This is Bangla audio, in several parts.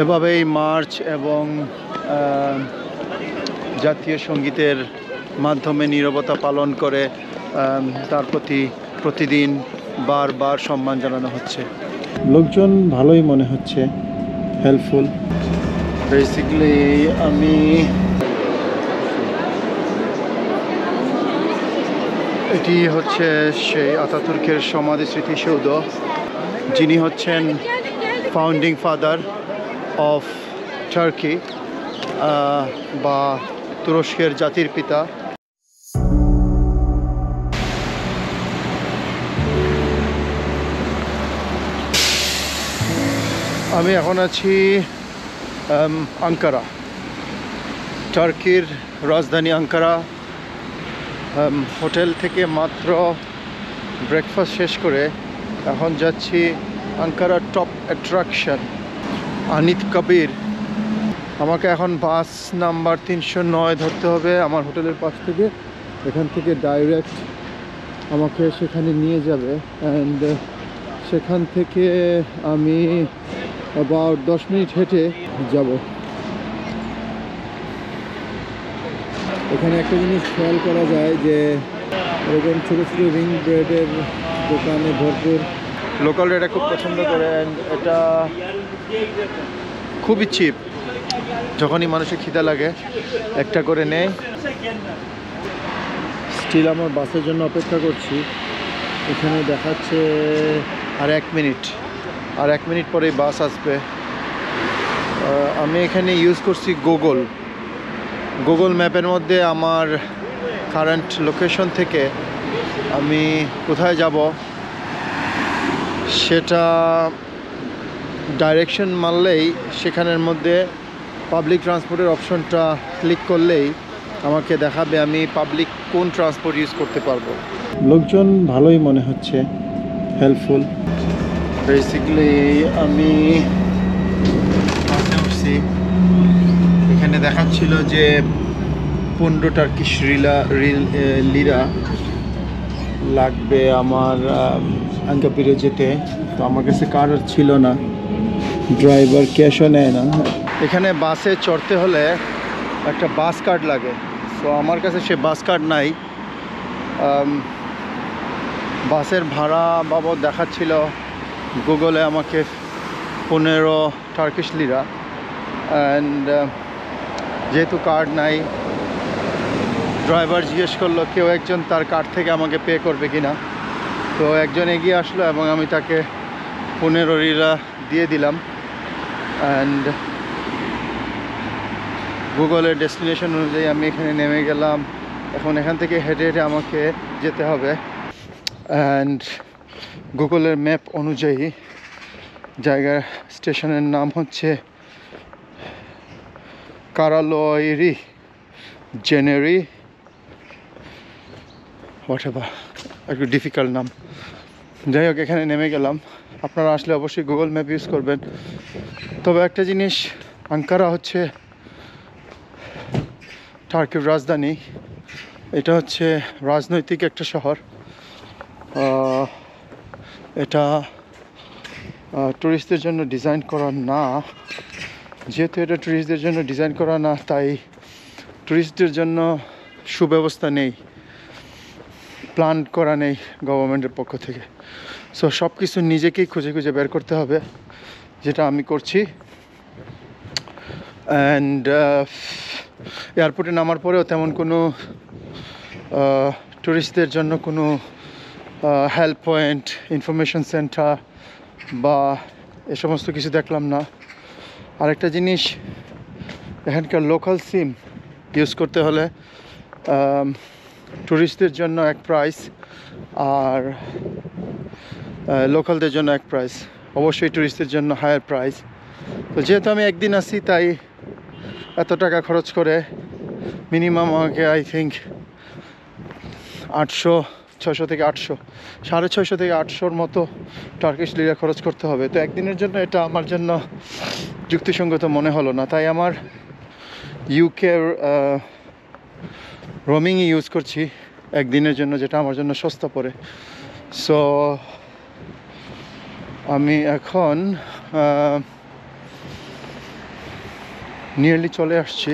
এভাবেই মার্চ এবং জাতীয় সঙ্গীতের মাধ্যমে নীরবতা পালন করে তার প্রতি প্রতিদিন বারবার সম্মান জানানো হচ্ছে। লোকজন ভালোই মনে হচ্ছে, হেল্পফুল। বেসিক্যালি আমি এটি হচ্ছে সেই আতাতুর্কের সমাধি স্মৃতিসৌধ, যিনি হচ্ছেন ফাউন্ডিং ফাদার অফ টার্কি বা তুরস্কের জাতির পিতা। আমি এখন আছি আঙ্কারা, টার্কির রাজধানী আঙ্কারা। হোটেল থেকে মাত্র ব্রেকফাস্ট শেষ করে এখন যাচ্ছি আঙ্কারা টপ অ্যাট্রাকশন আনিত কবির। আমাকে এখন বাস নাম্বার 309 ধরতে হবে আমার হোটেলের পাশ থেকে। এখান থেকে ডাইরেক্ট আমাকে সেখানে নিয়ে যাবে, অ্যান্ড সেখান থেকে আমি অ্যাবাউট 10 মিনিট হেঁটে যাব। এখানে একটা জিনিস খেয়াল করা যায় যে এরকম ছোটো ছোটো রিং ব্রেডের দোকানে ভরপুর। লোকালরা এটা খুব পছন্দ করে, অ্যান্ড এটা খুবই চিপ। যখনই মানুষের খিদা লাগে একটা করে নেয়। স্টিল আমার বাসের জন্য অপেক্ষা করছি। এখানে দেখাচ্ছে আর 1 মিনিট, আর 1 মিনিট পরেই বাস আসবে। আমি এখানে ইউজ করছি গুগল ম্যাপের মধ্যে আমার কারেন্ট লোকেশন থেকে আমি কোথায় যাব সেটা ডাইরেকশন মারলেই সেখানের মধ্যে পাবলিক ট্রান্সপোর্টের অপশনটা ক্লিক করলেই আমাকে দেখাবে আমি পাবলিক কোন ট্রান্সপোর্ট ইউজ করতে পারবো। লোকজন ভালোই মনে হচ্ছে, হেল্পফুল। বেসিক্যালি আমি উঠছি, এখানে দেখাচ্ছিল যে 15 টার্কিশ লিরা লাগবে আমার আঙ্কাপিরে যেতে। তো আমার কাছে কার্ড ছিল না, ড্রাইভার ক্যাশও নেয় না। এখানে বাসে চড়তে হলে একটা বাস কার্ড লাগে, তো আমার কাছে সে বাস কার্ড নাই। বাসের ভাড়া বাবদ দেখাচ্ছিল গুগলে আমাকে 15 টার্কিশ লিরা, অ্যান্ড যেহেতু কার্ড নাই, ড্রাইভার জিজ্ঞেস করলো কেউ একজন তার কার্ড থেকে আমাকে পে করবে কিনা। তো একজন এগিয়ে আসলো এবং আমি তাকে 15 লিরা দিয়ে দিলাম, অ্যান্ড গুগলের ডেস্টিনেশন অনুযায়ী আমি এখানে নেমে গেলাম। এখন এখান থেকে হেঁটে হেঁটে আমাকে যেতে হবে, অ্যান্ড গুগলের ম্যাপ অনুযায়ী জায়গার স্টেশনের নাম হচ্ছে কারালোয়রি জেনেরি হোয়াটএভার, একটু ডিফিকাল্ট নাম। যাই হোক, এখানে নেমে গেলাম। আপনারা আসলে অবশ্যই গুগল ম্যাপ ইউজ করবেন। তবে একটা জিনিস, আঙ্কারা হচ্ছে টার্কির রাজধানী। এটা হচ্ছে রাজনৈতিক একটা শহর। এটা ট্যুরিস্টদের জন্য ডিজাইন করা না। যেহেতু এটা ট্যুরিস্টদের জন্য ডিজাইন করা না, তাই ট্যুরিস্টদের জন্য সুব্যবস্থা নেই, প্ল্যান করা নেই গভর্নমেন্টের পক্ষ থেকে। সো সব কিছু নিজেকেই খুঁজে খুঁজে বের করতে হবে, যেটা আমি করছি। অ্যান্ড এয়ারপোর্টে নামার পরেও তেমন কোনো ট্যুরিস্টদের জন্য কোনো হেল্প পয়েন্ট, ইনফরমেশন সেন্টার বা এ সমস্ত কিছু দেখলাম না। আরেকটা জিনিস, এখানকার লোকাল সিম ইউজ করতে হলে ট্যুরিস্টদের জন্য এক প্রাইস আর লোকালদের জন্য এক প্রাইস। অবশ্যই ট্যুরিস্টদের জন্য হায়ার প্রাইস। তো যেহেতু আমি একদিন আসি, তাই এত টাকা খরচ করে মিনিমাম আমাকে আই থিঙ্ক 600 থেকে 800, 650 থেকে 800 মতো টার্কিশ লিরা খরচ করতে হবে। তো একদিনের জন্য এটা আমার জন্য যুক্তিসঙ্গত মনে হলো না, তাই আমার ইউকের রোমিংই ইউজ করছি একদিনের জন্য, যেটা আমার জন্য সস্তা পড়ে। সো আমি এখন নিয়ারলি চলে আসছি।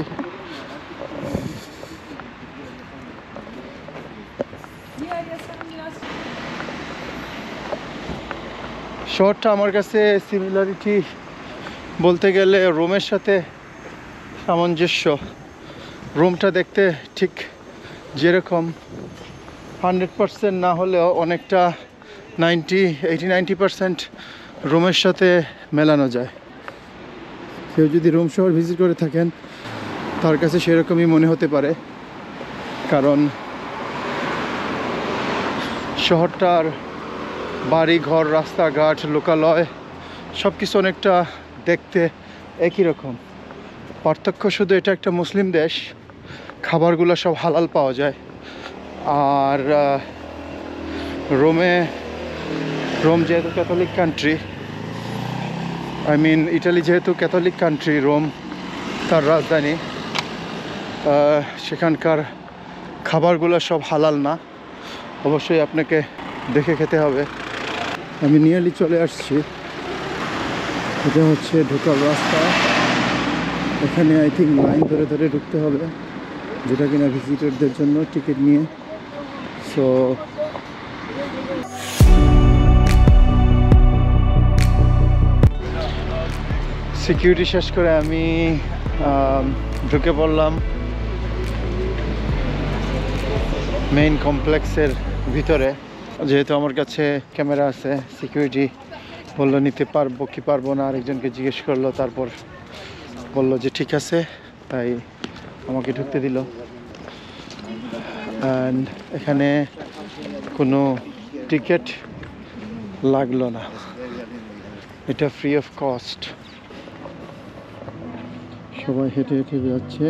শহরটা আমার কাছে সিমিলারিটি বলতে গেলে রোমের সাথে সামঞ্জস্য। রোমটা দেখতে ঠিক যেরকম 100% না হলেও অনেকটা 80-90% রোমের সাথে মেলানো যায়। কেউ যদি রোম শহর ভিজিট করে থাকেন তার কাছে সেরকমই মনে হতে পারে, কারণ শহরটার বাড়ি ঘর, রাস্তাঘাট, লোকালয় সব কিছু অনেকটা দেখতে একই রকম। পার্থক্য শুধু এটা একটা মুসলিম দেশ, খাবারগুলো সব হালাল পাওয়া যায়। আর রোম যেহেতু ক্যাথলিক কান্ট্রি, ইটালি যেহেতু ক্যাথলিক কান্ট্রি, রোম তার রাজধানী, সেখানকার খাবারগুলো সব হালাল না। অবশ্যই আপনাকে দেখে খেতে হবে। আমি নিয়ারলি চলে আসছি। এটা হচ্ছে ঢোকার রাস্তা। এখানে আই থিঙ্ক লাইন ধরে ধরে ঢুকতে হবে, যেটা কিনা ভিজিটরদের জন্য টিকিট নিয়ে। সো সিকিউরিটি শেষ করে আমি ঢুকে পড়লাম মেইন কমপ্লেক্সের ভিতরে। যেহেতু আমার কাছে ক্যামেরা আছে, সিকিউরিটি বললো নিতে পারবো কি পারবো না, আরেকজনকে জিজ্ঞেস করলো, তারপর বললো যে ঠিক আছে, তাই আমাকে ঢুকতে দিল। অ্যান্ড এখানে কোনো টিকিট লাগলো না, এটা ফ্রি অফ কস্ট। সবাই হেঁটে হেঁটে যাচ্ছে।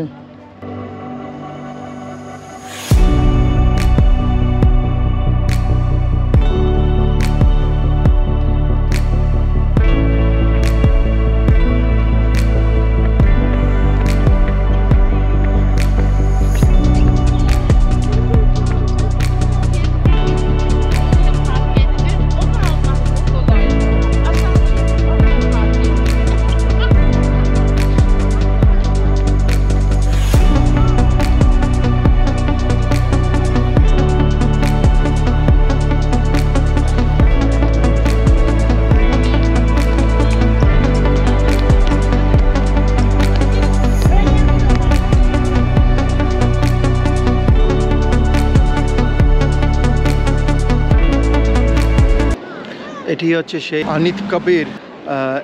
এটি হচ্ছে সেই আনিত কবির।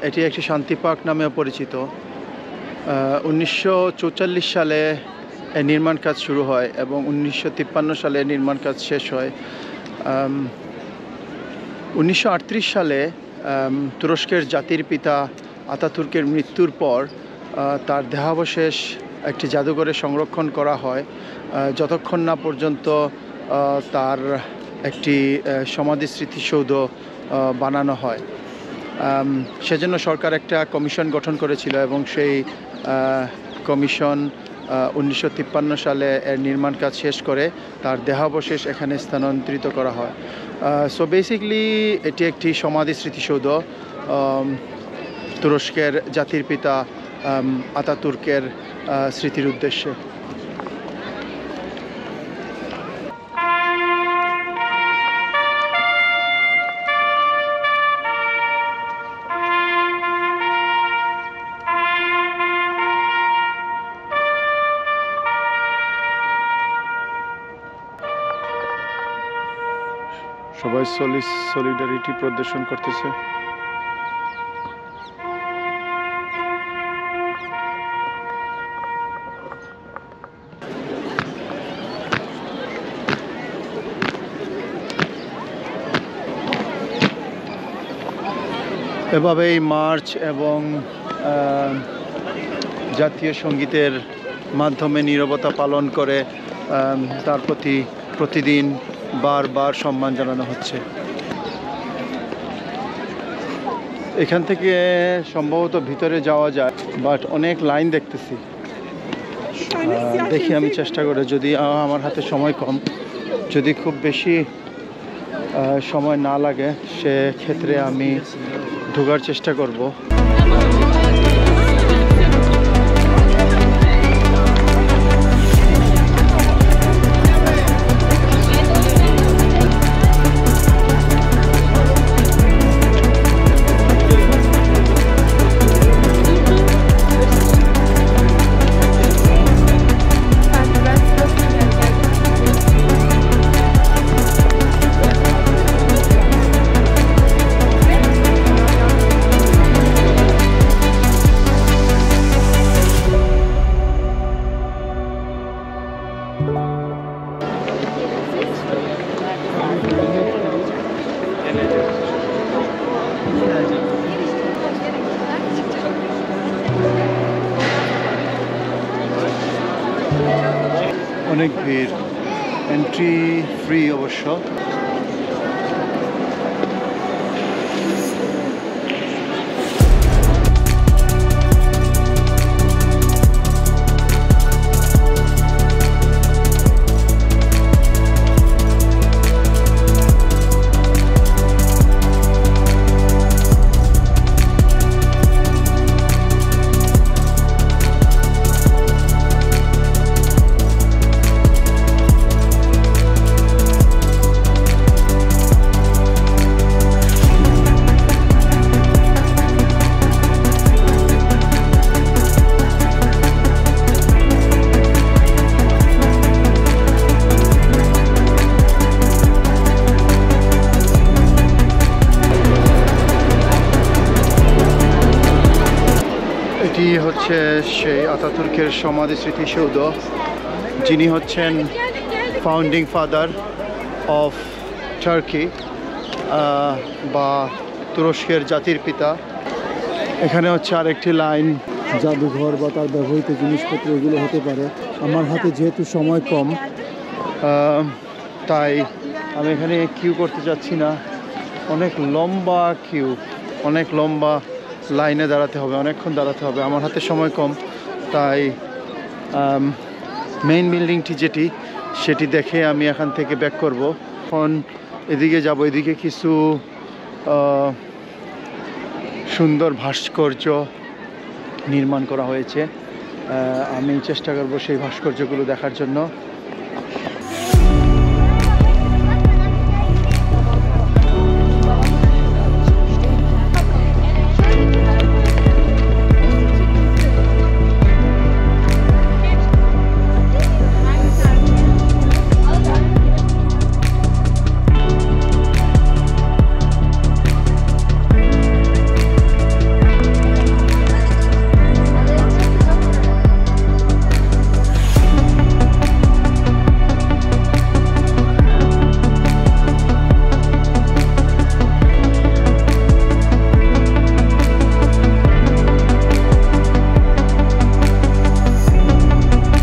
এটি একটি শান্তি পার্ক নামেও পরিচিত। 1944 সালে এর নির্মাণ কাজ শুরু হয় এবং 1953 সালে নির্মাণ কাজ শেষ হয়। 1938 সালে তুরস্কের জাতির পিতা আতাতুর্কের মৃত্যুর পর তার দেহাবশেষ একটি জাদুঘরে সংরক্ষণ করা হয়, যতক্ষণ না পর্যন্ত তার একটি সমাধি স্মৃতিসৌধ বানানো হয়। সেজন্য সরকার একটা কমিশন গঠন করেছিল এবং সেই কমিশন 1953 সালে এর নির্মাণ কাজ শেষ করে তার দেহাবশেষ এখানে স্থানান্তরিত করা হয়। সো বেসিকলি এটি একটি সমাধি স্মৃতিসৌধ তুরস্কের জাতির পিতা আতাতুর্কের স্মৃতির উদ্দেশ্যে। সবাই সলিডারিটি প্রদর্শন করতেছে। এভাবেই মার্চ এবং জাতীয় সঙ্গীতের মাধ্যমে নীরবতা পালন করে তার প্রতি প্রতিদিন বারবার সম্মান জানানো হচ্ছে। এখান থেকে সম্ভবত ভিতরে যাওয়া যায়, বাট অনেক লাইন দেখতেছি। দেখি আমি চেষ্টা করে, যদি আমার হাতে সময় কম, যদি খুব বেশি সময় না লাগে সেক্ষেত্রে আমি ঢোকার চেষ্টা করব। অনেক ভিড়, এন্ট্রি ফ্রি অবশ্য। এটি হচ্ছে সেই আতাতুর্কের সমাধি স্মৃতিসৌধ, যিনি হচ্ছেন ফাউন্ডিং ফাদার অফ টার্কি বা তুরস্কের জাতির পিতা। এখানে হচ্ছে আরেকটি লাইন, জাদুঘর বা তার ব্যবহৃত জিনিসপত্র এগুলো হতে পারে। আমার হাতে যেহেতু সময় কম, তাই আমি এখানে কিউ করতে যাচ্ছি না। অনেক লম্বা কিউ, অনেক লম্বা লাইনে দাঁড়াতে হবে, অনেকক্ষণ দাঁড়াতে হবে। আমার হাতে সময় কম, তাই মেইন বিল্ডিংটি যেটি সেটি দেখে আমি এখান থেকে ব্যাক করব। এখন এদিকে যাব, এদিকে কিছু সুন্দর ভাস্কর্য নির্মাণ করা হয়েছে। আমি চেষ্টা করব সেই ভাস্কর্যগুলো দেখার জন্য।